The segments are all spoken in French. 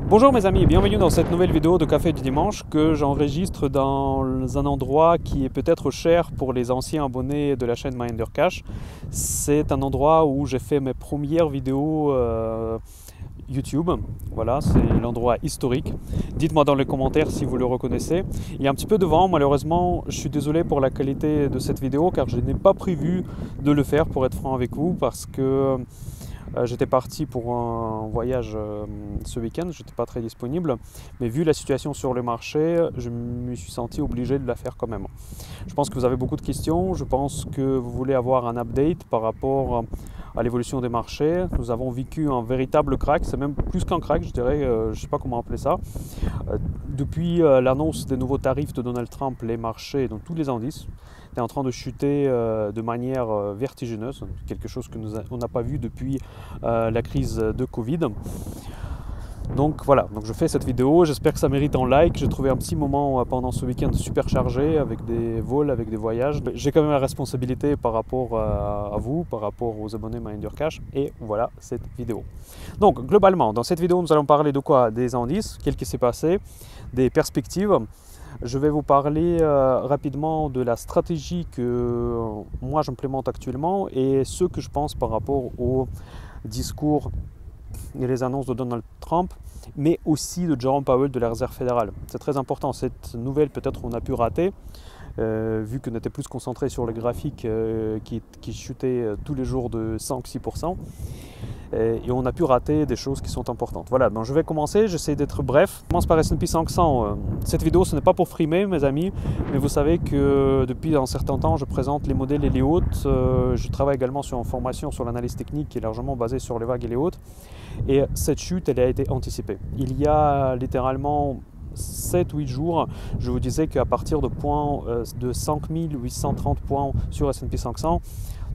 Bonjour mes amis, bienvenue dans cette nouvelle vidéo de Café du Dimanche que j'enregistre dans un endroit qui est peut-être cher pour les anciens abonnés de la chaîne Minder Cash. C'est un endroit où j'ai fait mes premières vidéos YouTube. Voilà, c'est l'endroit historique. Dites-moi dans les commentaires si vous le reconnaissez. Il y a un petit peu de vent, malheureusement, je suis désolé pour la qualité de cette vidéo car je n'ai pas prévu de le faire pour être franc avec vous parce que j'étais parti pour un voyage ce week-end, je n'étais pas très disponible, mais vu la situation sur le marché, je me suis senti obligé de la faire quand même. Je pense que vous avez beaucoup de questions, je pense que vous voulez avoir un update par rapport à l'évolution des marchés. Nous avons vécu un véritable crack, c'est même plus qu'un crack, je dirais, je ne sais pas comment appeler ça. Depuis l'annonce des nouveaux tarifs de Donald Trump, les marchés, donc tous les indices, est en train de chuter de manière vertigineuse, quelque chose que on n'a pas vu depuis la crise de Covid. Donc voilà, donc je fais cette vidéo, j'espère que ça mérite un like. J'ai trouvé un petit moment pendant ce week-end super chargé avec des vols, avec des voyages. J'ai quand même la responsabilité par rapport à vous, par rapport aux abonnés Minder Cash, et voilà cette vidéo. Donc globalement, dans cette vidéo, nous allons parler de quoi? Des indices, qu'est-ce qui s'est passé, des perspectives. Je vais vous parler rapidement de la stratégie que moi j'implémente actuellement et ce que je pense par rapport au discours et les annonces de Donald Trump, mais aussi de Jerome Powell de la Réserve fédérale. C'est très important, cette nouvelle peut-être on a pu rater, vu qu'on était plus concentré sur les graphiques qui chutaient tous les jours de 5-6%. Et on a pu rater des choses qui sont importantes. Voilà, donc je vais commencer, j'essaie d'être bref. Je commence par S&P 500. Cette vidéo, ce n'est pas pour frimer, mes amis, mais vous savez que depuis un certain temps, je présente les modèles et les hautes. Je travaille également sur une formation sur l'analyse technique qui est largement basée sur les vagues et les hautes. Et cette chute, elle a été anticipée. Il y a littéralement 7-8 jours, je vous disais qu'à partir de points de 5830 points sur S&P 500,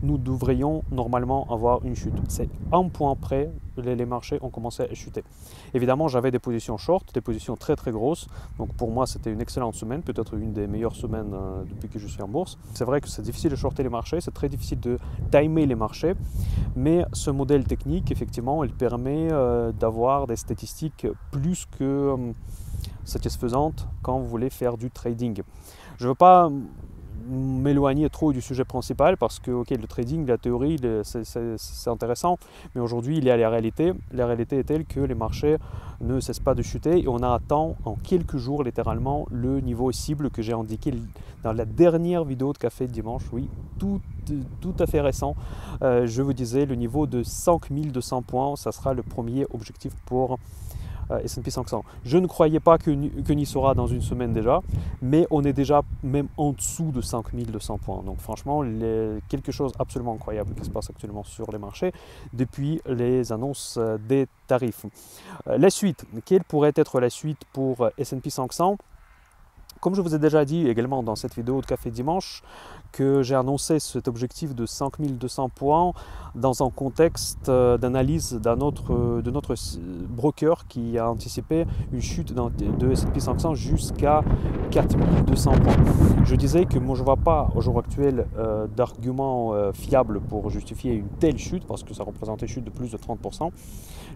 nous devrions normalement avoir une chute. C'est un point près, les marchés ont commencé à chuter. Évidemment, j'avais des positions short, des positions très très grosses. Donc pour moi, c'était une excellente semaine, peut-être une des meilleures semaines depuis que je suis en bourse. C'est vrai que c'est difficile de shorter les marchés, c'est très difficile de timer les marchés. Mais ce modèle technique, effectivement, il permet d'avoir des statistiques plus que satisfaisantes quand vous voulez faire du trading. Je ne veux pas m'éloigner trop du sujet principal parce que le trading, la théorie, c'est intéressant, mais aujourd'hui il y a la réalité. La réalité est telle que les marchés ne cessent pas de chuter et on a atteint en quelques jours littéralement le niveau cible que j'ai indiqué dans la dernière vidéo de Café de Dimanche. Oui, tout à fait récent. Je vous disais le niveau de 5200 points, ça sera le premier objectif pour S&P 500. Je ne croyais pas qu'on y sera dans une semaine déjà, mais on est déjà même en dessous de 5200 points. Donc franchement, quelque chose d'absolument incroyable qui se passe actuellement sur les marchés depuis les annonces des tarifs. La suite, quelle pourrait être la suite pour S&P 500? Comme je vous ai déjà dit également dans cette vidéo de Café Dimanche, que j'ai annoncé cet objectif de 5200 points dans un contexte d'analyse de notre broker qui a anticipé une chute de S&P 500 jusqu'à 4200 points. Je disais que moi je ne vois pas au jour actuel d'argument fiable pour justifier une telle chute parce que ça représentait une chute de plus de 30%.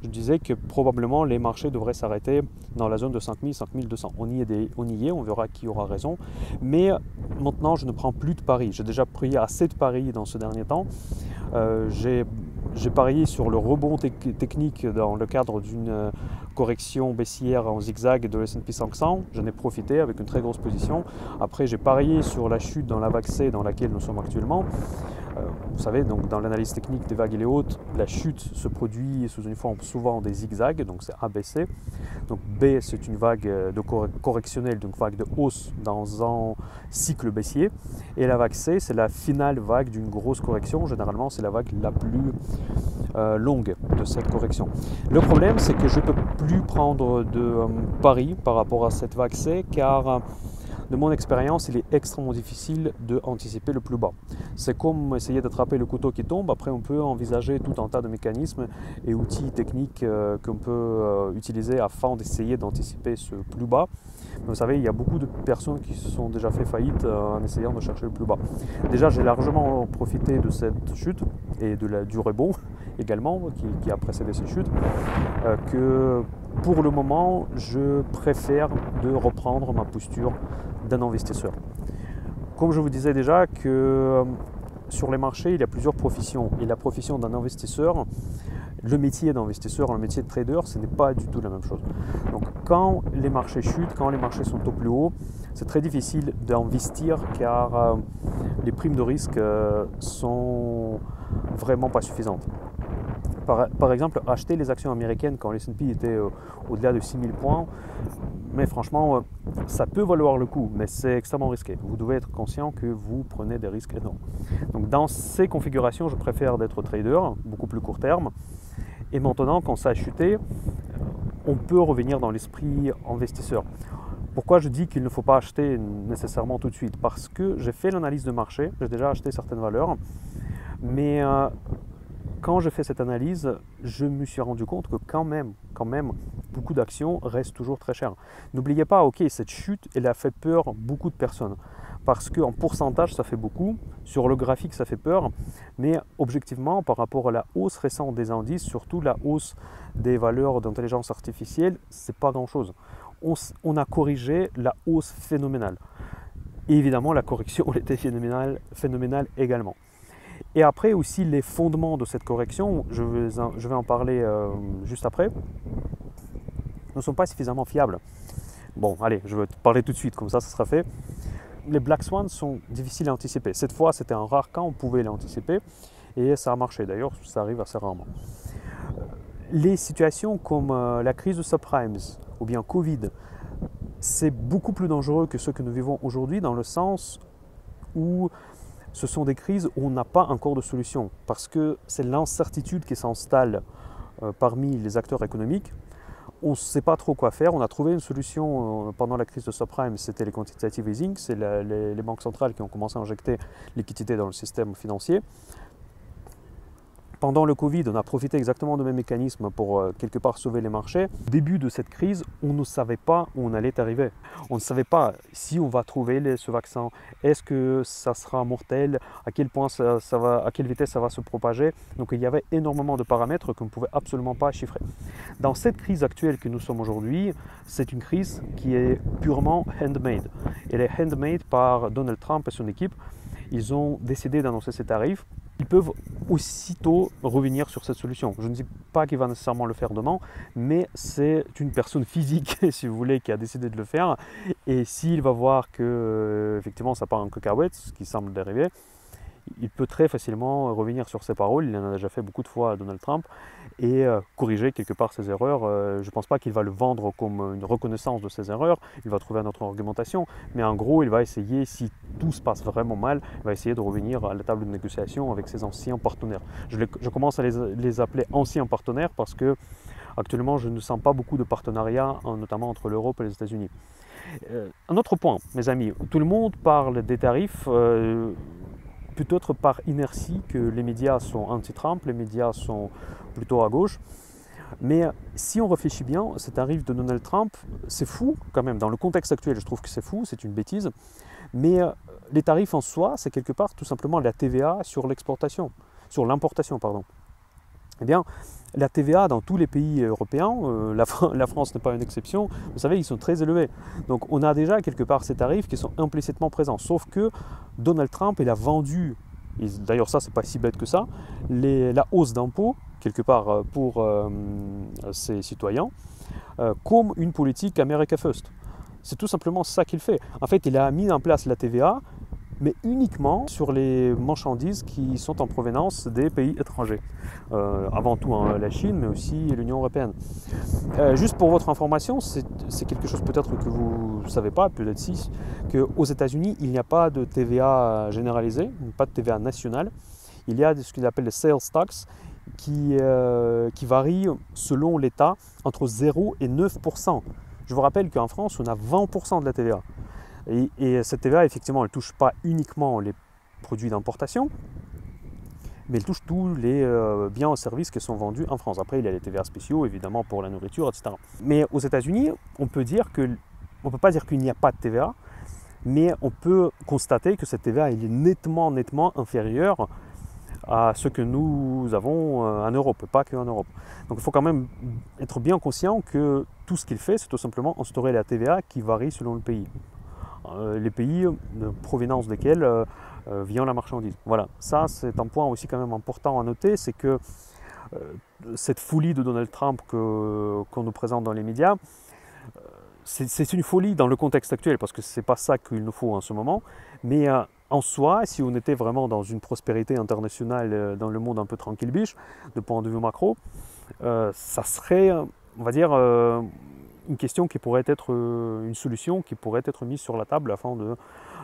Je disais que probablement les marchés devraient s'arrêter dans la zone de 5000-5200. On y est, on verra qui aura raison. Mais maintenant, je ne prends plus de paris. J'ai déjà pris assez de paris dans ce dernier temps. J'ai parié sur le rebond technique dans le cadre d'une correction baissière en zigzag de S&P 500. J'en ai profité avec une très grosse position. Après, j'ai parié sur la chute dans la vague C dans laquelle nous sommes actuellement. Vous savez, donc dans l'analyse technique des vagues et les hautes, la chute se produit sous une forme souvent des zigzags, donc c'est ABC. Donc B, c'est une vague de correctionnelle, donc vague de hausse dans un cycle baissier. Et la vague C, c'est la finale vague d'une grosse correction. Généralement, c'est la vague la plus longue de cette correction. Le problème, c'est que je ne peux plus prendre de paris par rapport à cette vague C, car de mon expérience, il est extrêmement difficile d'anticiper le plus bas. C'est comme essayer d'attraper le couteau qui tombe. Après, on peut envisager tout un tas de mécanismes et outils techniques qu'on peut utiliser afin d'essayer d'anticiper ce plus bas. Mais vous savez, il y a beaucoup de personnes qui se sont déjà fait faillite en essayant de chercher le plus bas. Déjà, j'ai largement profité de cette chute et du rebond également qui a précédé cette chute, que pour le moment, je préfère de reprendre ma posture d'un investisseur. Comme je vous disais déjà que sur les marchés, il y a plusieurs professions. Et la profession d'un investisseur, le métier d'investisseur, le métier de trader, ce n'est pas du tout la même chose. Donc quand les marchés chutent, quand les marchés sont au plus haut, c'est très difficile d'investir car les primes de risque sont vraiment pas suffisantes. Par exemple, acheter les actions américaines quand les S&P étaient au-delà de 6000 points, mais franchement, ça peut valoir le coup, mais c'est extrêmement risqué. Vous devez être conscient que vous prenez des risques énormes. Donc dans ces configurations, je préfère d'être trader, beaucoup plus court terme. Et maintenant, quand ça a chuté, on peut revenir dans l'esprit investisseur. Pourquoi je dis qu'il ne faut pas acheter nécessairement tout de suite? Parce que j'ai fait l'analyse de marché, j'ai déjà acheté certaines valeurs, mais quand je fais cette analyse, je me suis rendu compte que quand même, beaucoup d'actions restent toujours très chères. N'oubliez pas, ok, cette chute, elle a fait peur beaucoup de personnes. Parce qu'en pourcentage, ça fait beaucoup. Sur le graphique, ça fait peur. Mais objectivement, par rapport à la hausse récente des indices, surtout la hausse des valeurs d'intelligence artificielle, c'est pas grand-chose. On a corrigé la hausse phénoménale. Et évidemment, la correction elle était phénoménale également. Et après aussi les fondements de cette correction, je vais en parler juste après, ne sont pas suffisamment fiables. Bon, allez, je vais te parler tout de suite, comme ça sera fait. Les Black Swans sont difficiles à anticiper. Cette fois, c'était un rare cas, on pouvait l'anticiper et ça a marché. D'ailleurs, ça arrive assez rarement. Les situations comme la crise de subprimes ou bien Covid, c'est beaucoup plus dangereux que ce que nous vivons aujourd'hui dans le sens où ce sont des crises où on n'a pas encore de solution parce que c'est l'incertitude qui s'installe parmi les acteurs économiques. On ne sait pas trop quoi faire. On a trouvé une solution pendant la crise de subprime, c'était les quantitative easing, c'est les banques centrales qui ont commencé à injecter liquidité dans le système financier. Pendant le Covid, on a profité exactement de même mécanisme pour quelque part sauver les marchés. Au début de cette crise, on ne savait pas où on allait arriver. On ne savait pas si on va trouver ce vaccin, est-ce que ça sera mortel, à quel point à quelle vitesse ça va se propager. Donc il y avait énormément de paramètres qu'on ne pouvait absolument pas chiffrer. Dans cette crise actuelle que nous sommes aujourd'hui, c'est une crise qui est purement handmade. Elle est handmade par Donald Trump et son équipe. Ils ont décidé d'annoncer ces tarifs. Ils peuvent aussitôt revenir sur cette solution. Je ne dis pas qu'il va nécessairement le faire demain, mais c'est une personne physique, si vous voulez, qui a décidé de le faire. Et s'il va voir que effectivement ça part en cacahuète, ce qui semble dériver, il peut très facilement revenir sur ses paroles. Il en a déjà fait beaucoup de fois à Donald Trump et corriger quelque part ses erreurs. Je ne pense pas qu'il va le vendre comme une reconnaissance de ses erreurs. Il va trouver une autre argumentation. Mais en gros, il va essayer, si tout se passe vraiment mal, il va essayer de revenir à la table de négociation avec ses anciens partenaires. Je commence à les appeler anciens partenaires parce que actuellement, je ne sens pas beaucoup de partenariats, notamment entre l'Europe et les États-Unis. Un autre point, mes amis, tout le monde parle des tarifs. Peut-être par inertie que les médias sont anti-Trump, les médias sont plutôt à gauche. Mais si on réfléchit bien, cet tarif de Donald Trump, c'est fou quand même. Dans le contexte actuel, je trouve que c'est fou, c'est une bêtise. Mais les tarifs en soi, c'est quelque part tout simplement la TVA sur l'importation, pardon. Eh bien, la TVA dans tous les pays européens, la France n'est pas une exception, vous savez, ils sont très élevés. Donc on a déjà quelque part ces tarifs qui sont implicitement présents. Sauf que Donald Trump, il a vendu, d'ailleurs ça c'est pas si bête que ça, la hausse d'impôts, quelque part pour ses citoyens, comme une politique America First. C'est tout simplement ça qu'il fait. En fait, il a mis en place la TVA, mais uniquement sur les marchandises qui sont en provenance des pays étrangers. Avant tout la Chine, mais aussi l'Union européenne. Juste pour votre information, c'est quelque chose peut-être que vous ne savez pas, peut-être si, qu'aux États-Unis, il n'y a pas de TVA généralisée, pas de TVA nationale. Il y a ce qu'ils appellent les sales tax qui varient selon l'État entre 0 et 9%. Je vous rappelle qu'en France, on a 20% de la TVA. Et cette TVA, effectivement, elle ne touche pas uniquement les produits d'importation, mais elle touche tous les biens et services qui sont vendus en France. Après, il y a les TVA spéciaux, évidemment, pour la nourriture, etc. Mais aux États-Unis, on ne peut pas dire qu'il n'y a pas de TVA, mais on peut constater que cette TVA elle est nettement inférieure à ce que nous avons en Europe, pas qu'en Europe. Donc il faut quand même être bien conscient que tout ce qu'il fait, c'est tout simplement instaurer la TVA qui varie selon le pays. Les pays de provenance desquels vient la marchandise. Voilà, ça c'est un point aussi quand même important à noter, c'est que cette folie de Donald Trump qu'on nous présente dans les médias, c'est une folie dans le contexte actuel, parce que c'est pas ça qu'il nous faut en ce moment, mais en soi, si on était vraiment dans une prospérité internationale, dans le monde un peu tranquille biche, de point de vue macro, ça serait, on va dire, une question qui pourrait être, une solution qui pourrait être mise sur la table afin de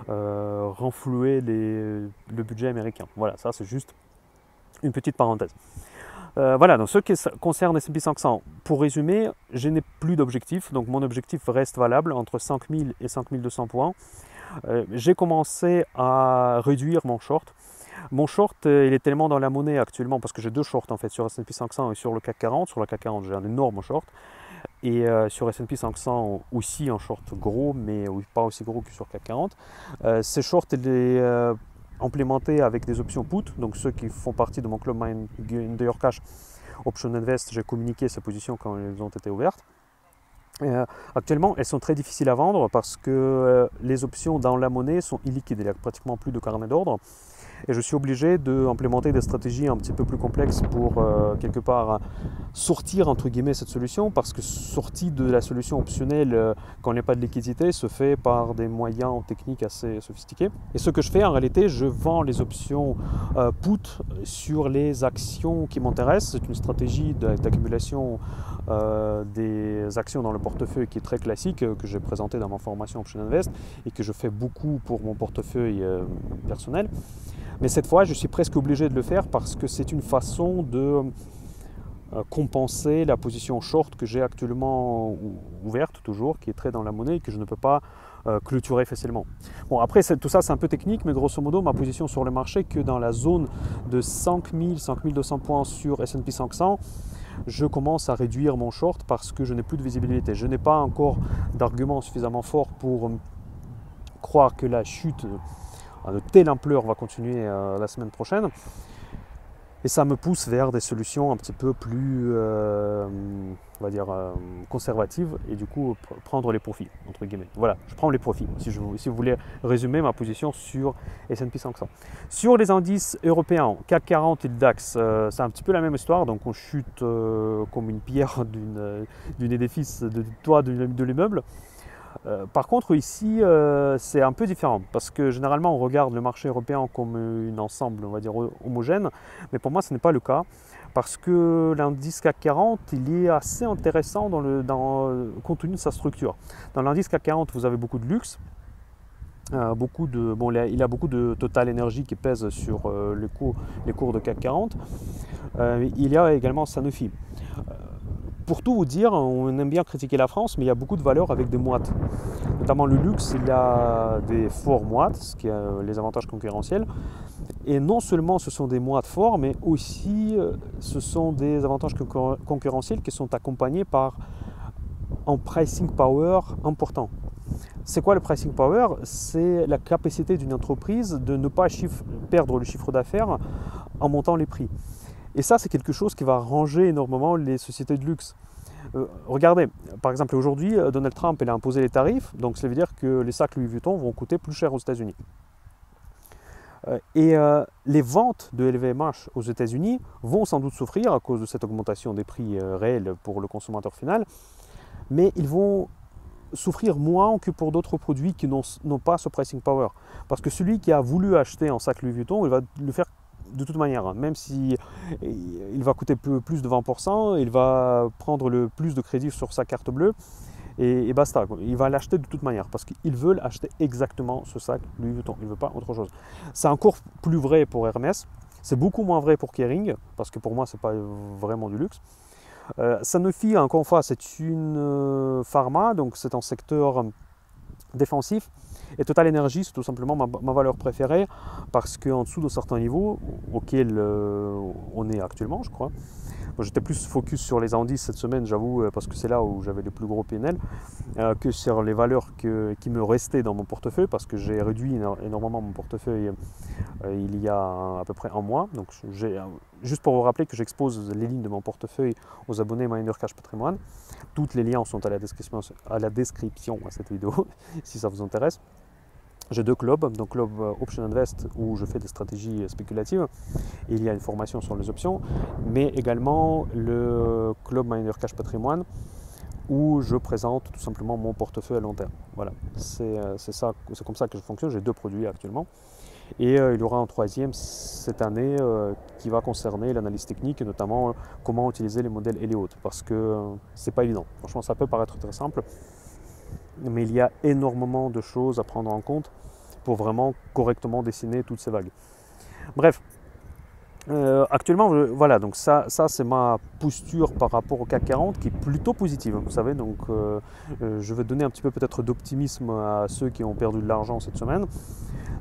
renflouer le budget américain. Voilà, ça c'est juste une petite parenthèse. Voilà, donc ce qui concerne S&P 500, pour résumer, je n'ai plus d'objectif, donc mon objectif reste valable entre 5000 et 5200 points. J'ai commencé à réduire mon short. Mon short, il est tellement dans la monnaie actuellement, parce que j'ai deux shorts en fait, sur S&P 500 et sur le CAC 40. Sur le CAC 40, j'ai un énorme short. Et sur S&P 500 aussi un short gros, mais pas aussi gros que sur CAC 40. Ces shorts, il est implémenté avec des options put, donc ceux qui font partie de mon club Mind Cash Option Invest, j'ai communiqué ces positions quand elles ont été ouvertes. Actuellement, elles sont très difficiles à vendre parce que les options dans la monnaie sont illiquides, il n'y a pratiquement plus de carnet d'ordre. Et je suis obligé d'implémenter des stratégies un petit peu plus complexes pour quelque part sortir entre guillemets cette solution, parce que sortie de la solution optionnelle quand il n'y a pas de liquidité se fait par des moyens techniques assez sophistiqués. Et ce que je fais en réalité, je vends les options put sur les actions qui m'intéressent. C'est une stratégie d'accumulation des actions dans le portefeuille qui est très classique, que j'ai présenté dans ma formation Option Invest et que je fais beaucoup pour mon portefeuille personnel. Mais cette fois, je suis presque obligé de le faire parce que c'est une façon de compenser la position short que j'ai actuellement ouverte toujours, qui est très dans la monnaie et que je ne peux pas clôturer facilement. Bon, après, tout ça c'est un peu technique, mais grosso modo, ma position sur le marché, que dans la zone de 5000-5200 points sur S&P 500, je commence à réduire mon short parce que je n'ai plus de visibilité. Je n'ai pas encore d'argument suffisamment fort pour croire que la chute de telle ampleur va continuer la semaine prochaine, et ça me pousse vers des solutions un petit peu plus on va dire conservatives, et du coup prendre les profits entre guillemets. Voilà, je prends les profits si vous voulez résumer ma position sur S&P 500. Sur les indices européens, CAC 40 et le DAX, c'est un petit peu la même histoire, donc on chute comme une pierre d'une édifice de toit de l'immeuble. Par contre ici c'est un peu différent, parce que généralement on regarde le marché européen comme un ensemble, on va dire, homogène, mais pour moi ce n'est pas le cas, parce que l'indice CAC 40 il est assez intéressant compte tenu de sa structure. Dans l'indice CAC 40 vous avez beaucoup de luxe, il a beaucoup de Total Energy qui pèse sur les cours de CAC 40, il y a également Sanofi. Pour tout vous dire, on aime bien critiquer la France, mais il y a beaucoup de valeurs avec des moites. Notamment le luxe, il y a des forts moites, ce qui a les avantages concurrentiels. Et non seulement ce sont des moites forts, mais aussi ce sont des avantages concurrentiels qui sont accompagnés par un pricing power important. C'est quoi le pricing power? C'est la capacité d'une entreprise de ne pas perdre le chiffre d'affaires en montant les prix. Et ça, c'est quelque chose qui va arranger énormément les sociétés de luxe. Regardez, par exemple, aujourd'hui, Donald Trump il a imposé les tarifs, donc ça veut dire que les sacs Louis Vuitton vont coûter plus cher aux États-Unis. Et les ventes de LVMH aux États-Unis vont sans doute souffrir à cause de cette augmentation des prix réels pour le consommateur final, mais ils vont souffrir moins que pour d'autres produits qui n'ont pas ce pricing power. Parce que celui qui a voulu acheter un sac Louis Vuitton, il va le faire de toute manière, même si il va coûter plus de 20%, il va prendre le plus de crédit sur sa carte bleue et basta. Il va l'acheter de toute manière parce qu'ils veulent acheter exactement ce sac Louis Vuitton, il ne veut pas autre chose. C'est encore plus vrai pour Hermès, c'est beaucoup moins vrai pour Kering, parce que pour moi c'est pas vraiment du luxe. Sanofi, encore une fois, c'est une pharma, donc c'est un secteur défensif. Et Total Energy, c'est tout simplement ma valeur préférée, parce qu'en dessous de certains niveaux, auxquels on est actuellement, je crois, Moi, j'étais plus focus sur les indices cette semaine, j'avoue, parce que c'est là où j'avais les plus gros PNL, que sur les valeurs qui me restaient dans mon portefeuille, parce que j'ai réduit énormément mon portefeuille il y a à peu près un mois. Donc, juste pour vous rappeler que j'expose les lignes de mon portefeuille aux abonnés Minder Cash Patrimoine. Tous les liens sont à la description à cette vidéo, si ça vous intéresse. J'ai 2 clubs, donc Club Option Invest où je fais des stratégies spéculatives, et il y a une formation sur les options, mais également le Club Miner Cash Patrimoine où je présente tout simplement mon portefeuille à long terme. Voilà, c'est comme ça que je fonctionne. J'ai 2 produits actuellement, et il y aura un 3e cette année qui va concerner l'analyse technique, et notamment comment utiliser les modèles Elliott, parce que c'est pas évident. Franchement, ça peut paraître très simple, mais il y a énormément de choses à prendre en compte pour vraiment correctement dessiner toutes ces vagues. Bref, actuellement, voilà, donc ça c'est ma posture par rapport au CAC 40 qui est plutôt positive, vous savez, donc je vais donner un petit peu peut-être d'optimisme à ceux qui ont perdu de l'argent cette semaine.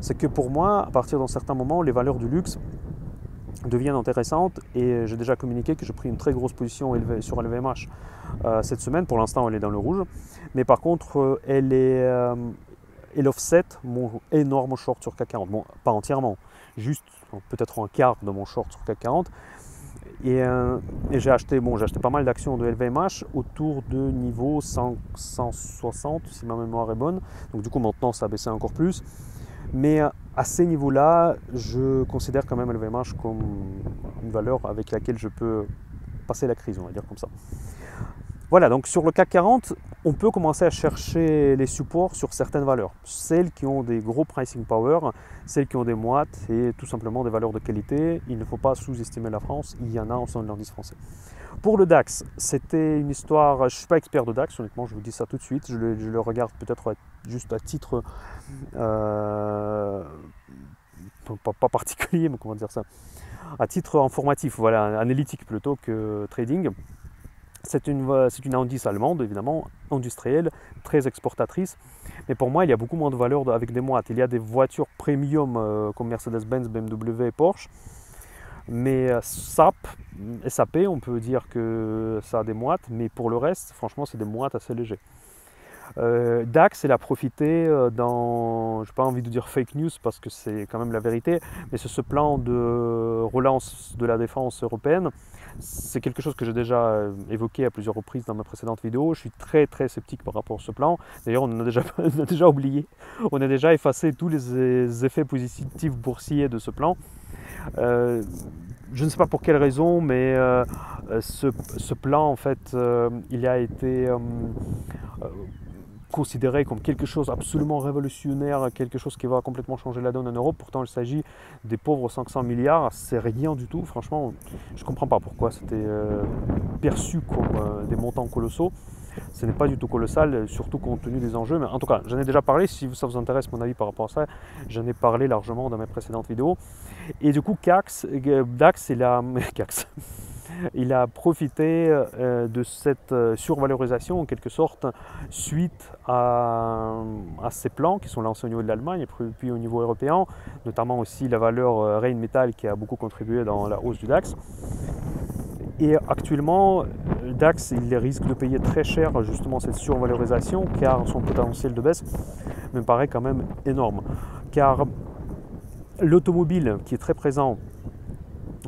C'est que pour moi, à partir d'un certain moment, les valeurs du luxe deviennent intéressantes, et j'ai déjà communiqué que j'ai pris une très grosse position sur LVMH cette semaine. Pour l'instant, elle est dans le rouge, mais par contre, elle offset mon énorme short sur CAC 40. Bon, pas entièrement, juste peut-être un quart de mon short sur CAC 40. Et j'ai acheté pas mal d'actions de LVMH autour de niveau 160, si ma mémoire est bonne. Donc du coup, maintenant, ça a baissé encore plus. Mais à ces niveaux-là, je considère quand même LVMH comme une valeur avec laquelle je peux passer la crise, on va dire comme ça. Voilà, donc sur le CAC 40, on peut commencer à chercher les supports sur certaines valeurs. Celles qui ont des gros pricing power, celles qui ont des moites et tout simplement des valeurs de qualité. Il ne faut pas sous-estimer la France, il y en a en sein de l'indice français. Pour le DAX, c'était une histoire, je ne suis pas expert de DAX, honnêtement, je vous dis ça tout de suite. Je le regarde peut-être juste à titre, pas particulier, mais comment dire ça, à titre informatif, voilà, analytique plutôt que trading. C'est une indice allemande, évidemment, industrielle, très exportatrice. Mais pour moi, il y a beaucoup moins de valeur avec des moites. Il y a des voitures premium comme Mercedes-Benz, BMW et Porsche. Mais SAP, on peut dire que ça a des moites, mais pour le reste, franchement, c'est des moites assez légers. DAX, elle a profité dans, je n'ai pas envie de dire fake news parce que c'est quand même la vérité, mais c'est ce plan de relance de la défense européenne. C'est quelque chose que j'ai déjà évoqué à plusieurs reprises dans ma précédente vidéo. Je suis très sceptique par rapport à ce plan. D'ailleurs, on a déjà oublié, on a déjà effacé tous les effets positifs boursiers de ce plan. Je ne sais pas pour quelle raison, mais ce plan, en fait, il a été considéré comme quelque chose absolument révolutionnaire, quelque chose qui va complètement changer la donne en Europe. Pourtant, il s'agit des pauvres 500 milliards, c'est rien du tout. Franchement, je ne comprends pas pourquoi c'était perçu comme des montants colossaux. Ce n'est pas du tout colossal, surtout compte tenu des enjeux. Mais en tout cas, j'en ai déjà parlé. Si ça vous intéresse mon avis par rapport à ça, j'en ai parlé largement dans mes précédentes vidéos. Et du coup, DAX, il a profité de cette survalorisation en quelque sorte suite à ces plans qui sont lancés au niveau de l'Allemagne et puis au niveau européen, notamment aussi la valeur Rheinmetall qui a beaucoup contribué dans la hausse du DAX. Et actuellement, le DAX il risque de payer très cher justement cette survalorisation car son potentiel de baisse me paraît quand même énorme. Car l'automobile qui est très présent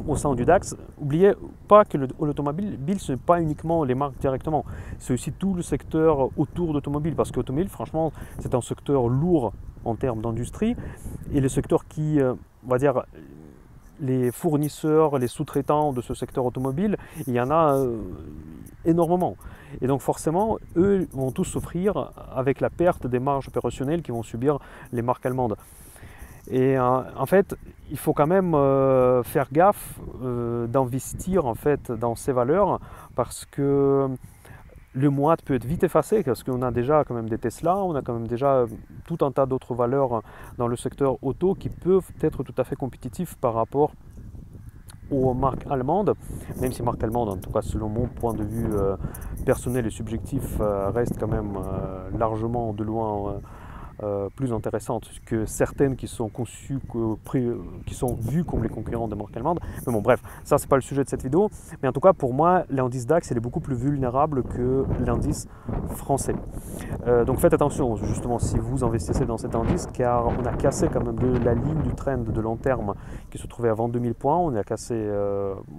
au sein du DAX, n'oubliez pas que l'automobile, ce n'est pas uniquement les marques directement, c'est aussi tout le secteur autour d'automobile, parce que l'automobile, franchement, c'est un secteur lourd en termes d'industrie, et le secteur qui, on va dire, les fournisseurs, les sous-traitants de ce secteur automobile, il y en a énormément. Et donc forcément, eux vont tous souffrir avec la perte des marges opérationnelles qui vont subir les marques allemandes. Et en fait, il faut quand même faire gaffe d'investir en fait dans ces valeurs parce que le moat peut être vite effacé parce qu'on a déjà quand même des Tesla, on a quand même déjà tout un tas d'autres valeurs dans le secteur auto qui peuvent être tout à fait compétitifs par rapport aux marques allemandes, même si marques allemandes, en tout cas selon mon point de vue personnel et subjectif, restent quand même largement de loin plus intéressantes que certaines qui sont conçues, qui sont vues comme les concurrents des marques allemandes. Mais bon, bref, ça c'est pas le sujet de cette vidéo. Mais en tout cas, pour moi, l'indice DAX il est beaucoup plus vulnérable que l'indice français. Donc faites attention, justement, si vous investissez dans cet indice, car on a cassé quand même la ligne du trend de long terme qui se trouvait avant 2000 points. On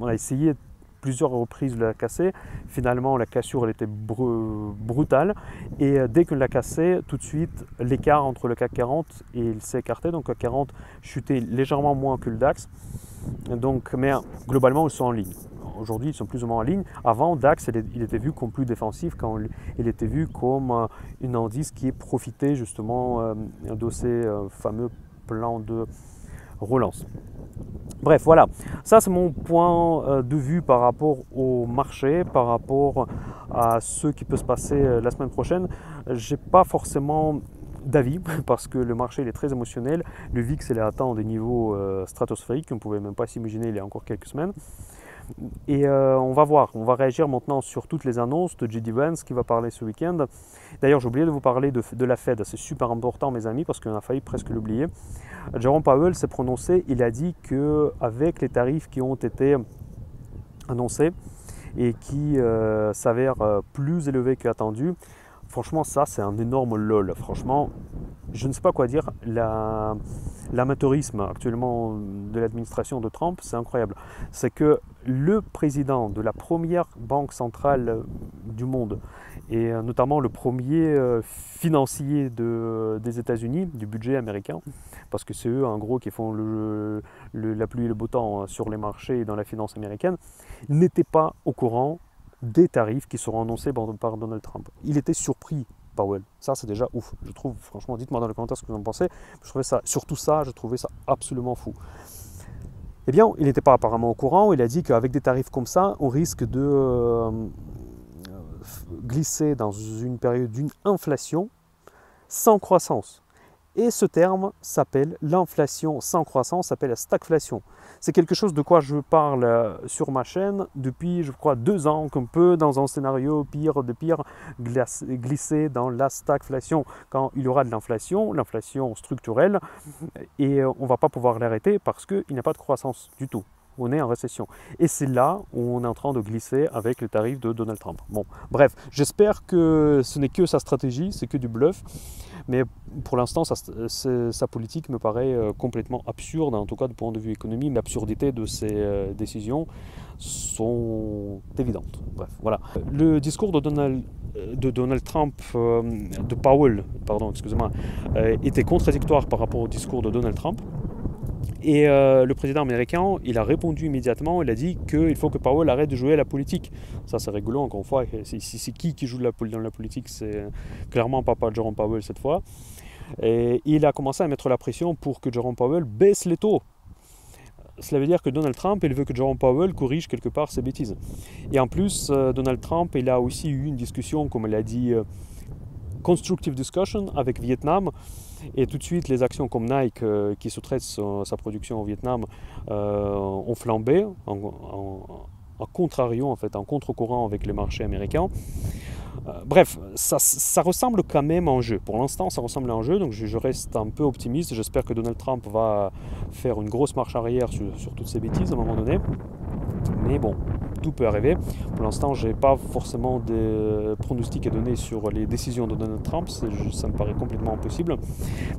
a essayé plusieurs reprises de la casser. Finalement, la cassure elle était brutale. Et dès qu'on l'a cassé, tout de suite, l'écart entre le CAC 40 et il s'est écarté. Donc le CAC 40 chutait légèrement moins que le DAX. Donc, mais globalement, ils sont en ligne. Aujourd'hui, ils sont plus ou moins en ligne. Avant, DAX, il était vu comme plus défensif, quand il était vu comme un indice qui profitait justement de ces fameux plans de relance. Bref, voilà, ça c'est mon point de vue par rapport au marché, par rapport à ce qui peut se passer la semaine prochaine. J'ai pas forcément d'avis parce que le marché il est très émotionnel. Le VIX il est atteint des niveaux stratosphériques qu'on ne pouvait même pas s'imaginer il y a encore quelques semaines. Et on va voir, on va réagir maintenant sur toutes les annonces de J.D. Vance qui va parler ce week-end. D'ailleurs, j'ai oublié de vous parler de la Fed, c'est super important mes amis parce qu'on a failli presque l'oublier. Jerome Powell s'est prononcé, il a dit qu'avec les tarifs qui ont été annoncés et qui s'avèrent plus élevés qu'attendu, franchement ça c'est un énorme lol. Franchement, je ne sais pas quoi dire, l'amateurisme actuellement de l'administration de Trump, c'est incroyable. C'est que le président de la première banque centrale du monde, et notamment le premier financier des États-Unis, du budget américain, parce que c'est eux en gros qui font la pluie et le beau temps sur les marchés et dans la finance américaine, n'était pas au courant des tarifs qui seront annoncés par Donald Trump. Il était surpris, Powell. Ça, c'est déjà ouf. Je trouve, franchement, dites-moi dans les commentaires ce que vous en pensez. Je trouvais ça absolument fou. Eh bien, il n'était pas apparemment au courant. Il a dit qu'avec des tarifs comme ça, on risque de glisser dans une période d'une inflation sans croissance. Et ce terme s'appelle l'inflation sans croissance, s'appelle la stagflation. C'est quelque chose de quoi je parle sur ma chaîne depuis, je crois, 2 ans, qu'on peut, dans un scénario pire de pire, glisser dans la stagflation. Quand il y aura de l'inflation structurelle, et on ne va pas pouvoir l'arrêter parce qu'il n'y a pas de croissance du tout. On est en récession. Et c'est là où on est en train de glisser avec les tarifs de Donald Trump. Bon, bref, j'espère que ce n'est que sa stratégie, c'est que du bluff. Mais pour l'instant, sa politique me paraît complètement absurde, en tout cas du point de vue économique. L'absurdité de ses décisions sont évidentes. Bref, voilà. Le discours de Donald Trump, de Powell, pardon, excusez-moi, était contradictoire par rapport au discours de Donald Trump. Et le président américain, il a répondu immédiatement, il a dit qu'il faut que Powell arrête de jouer à la politique. Ça c'est rigolo, encore une fois, c'est qui joue dans la politique, c'est clairement pas Jerome Powell cette fois. Et il a commencé à mettre la pression pour que Jerome Powell baisse les taux. Cela veut dire que Donald Trump, il veut que Jerome Powell corrige quelque part ses bêtises. Et en plus, Donald Trump, il a aussi eu une discussion, comme il a dit, constructive discussion avec Vietnam. Et tout de suite, les actions comme Nike, qui sous-traite sa production au Vietnam, ont flambé en contrario, en fait, en contre-courant avec les marchés américains. Bref, ça ressemble quand même à un jeu. Pour l'instant, ça ressemble à un jeu, donc je reste un peu optimiste. J'espère que Donald Trump va faire une grosse marche arrière sur toutes ces bêtises à un moment donné. Mais bon, tout peut arriver. Pour l'instant, je n'ai pas forcément des pronostics à donner sur les décisions de Donald Trump. Ça me paraît complètement impossible.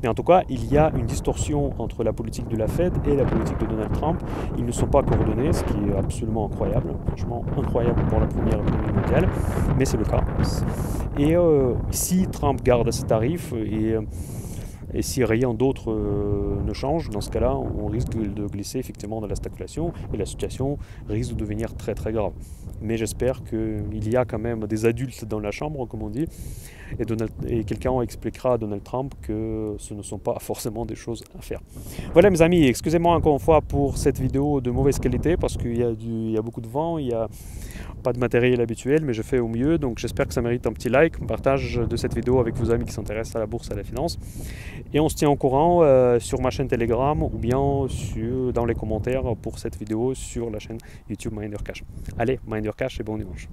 Mais en tout cas, il y a une distorsion entre la politique de la Fed et la politique de Donald Trump. Ils ne sont pas coordonnés, ce qui est absolument incroyable. Franchement, incroyable pour la première économie mondiale. Mais c'est le cas. Et si Trump garde ses tarifs et si rien d'autre ne change, dans ce cas-là, on risque de glisser effectivement dans la stagflation et la situation risque de devenir très très grave. Mais j'espère qu'il y a quand même des adultes dans la chambre, comme on dit, et quelqu'un expliquera à Donald Trump que ce ne sont pas forcément des choses à faire. Voilà mes amis, excusez-moi encore une fois pour cette vidéo de mauvaise qualité parce qu'il y a beaucoup de vent, il n'y a pas de matériel habituel, mais je fais au mieux, donc j'espère que ça mérite un petit like, un partage de cette vidéo avec vos amis qui s'intéressent à la bourse et à la finance. Et on se tient au courant sur ma chaîne Telegram ou bien dans les commentaires pour cette vidéo sur la chaîne YouTube Minder Cash. Allez, Minder Cash et bon dimanche.